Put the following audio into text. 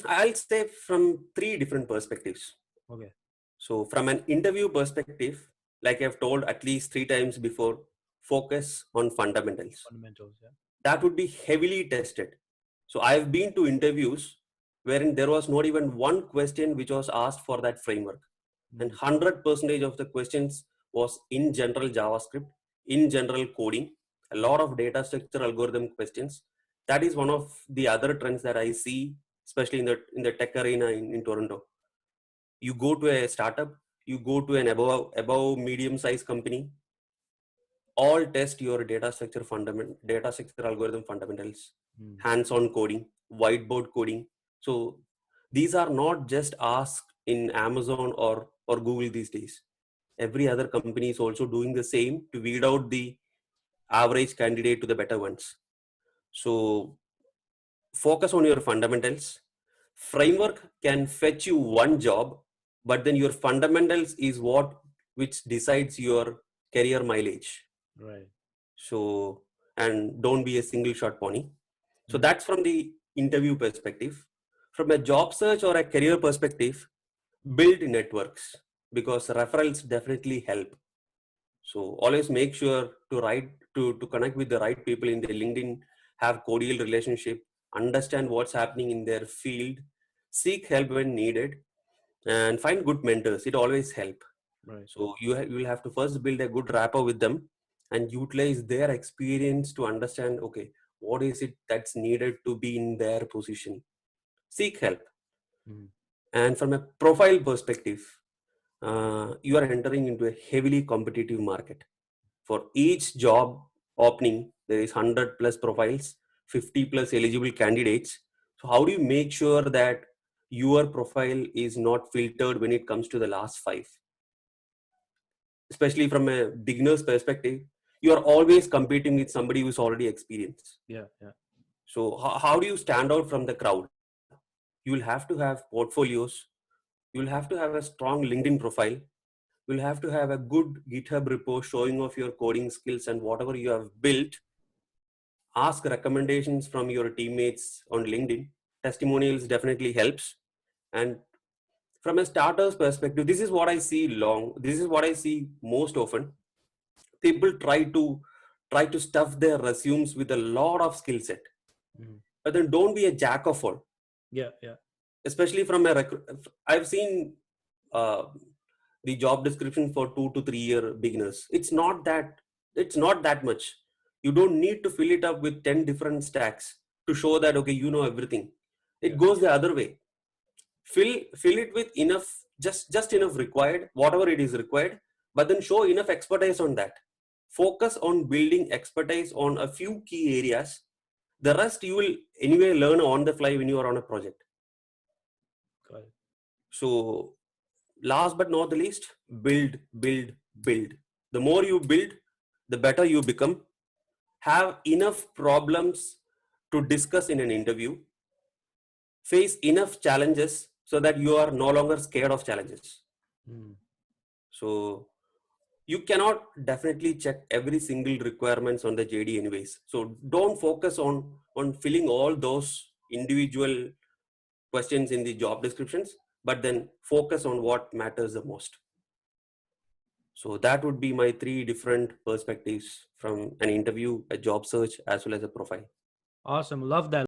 I'll say from three different perspectives. Okay. So, from an interview perspective, like I've told at least three times before, focus on fundamentals. Fundamentals. Yeah. That would be heavily tested. So, I've been to interviews wherein there was not even one question which was asked for that framework, and Mm. 100% of the questions was in general JavaScript, in general coding, a lot of data structure algorithm questions. That is one of the other trends that I see, especially in the tech arena in Toronto. You go to a startup, you go to an above medium sized company, all test your data structure algorithm fundamentals, Mm. hands on coding, whiteboard coding. So these are not just asked in Amazon or Google these days. Every other company is also doing the same to weed out the average candidate to the better ones. So focus on your fundamentals. Framework can fetch you one job, but then your fundamentals is what which decides your career mileage. Right. So, and don't be a single shot pony. So Mm. that's from the interview perspective. From a job search or a career perspective, build networks, because referrals definitely help. So always make sure to to connect with the right people in the LinkedIn, have cordial relationship, understand what's happening in their field, seek help when needed, and find good mentors. It always help. Right. So you will have to first build a good rapport with them and utilize their experience to understand, okay, what is it that's needed to be in their position. Seek help. Mm. And from a profile perspective, you are entering into a heavily competitive market. For each job opening, there is 100 plus profiles, 50 plus eligible candidates. So how do you make sure that your profile is not filtered when it comes to the last five? Especially from a beginner's perspective, you are always competing with somebody who's already experienced. Yeah. Yeah. So how do you stand out from the crowd? You will have to have portfolios. You will have to have a strong LinkedIn profile. You will have to have a good GitHub repo showing off your coding skills and whatever you have built. Ask recommendations from your teammates on LinkedIn. Testimonials definitely helps. And from a starter's perspective, this is what I see most often. People try to stuff their resumes with a lot of skill set, Mm. but then don't be a jack of all. Yeah. Yeah. Especially from a I've seen uh, the job description for 2 to 3 year beginners. It's not that much. You don't need to fill it up with 10 different stacks to show that, okay, you know everything. It Yeah. goes the other way. Fill it with enough, just enough required, whatever it is required, but then show enough expertise on that. Focus on building expertise on a few key areas. The rest you will anyway learn on the fly when you are on a project. Got it. So last but not the least, build. The more you build, the better you become. Have enough problems to discuss in an interview. Face enough challenges so that you are no longer scared of challenges. Mm. So you cannot definitely check every single requirements on the JD anyways. So don't focus on filling all those individual questions in the job descriptions, but then focus on what matters the most. So that would be my three different perspectives from an interview, a job search, as well as a profile. Awesome. Love that.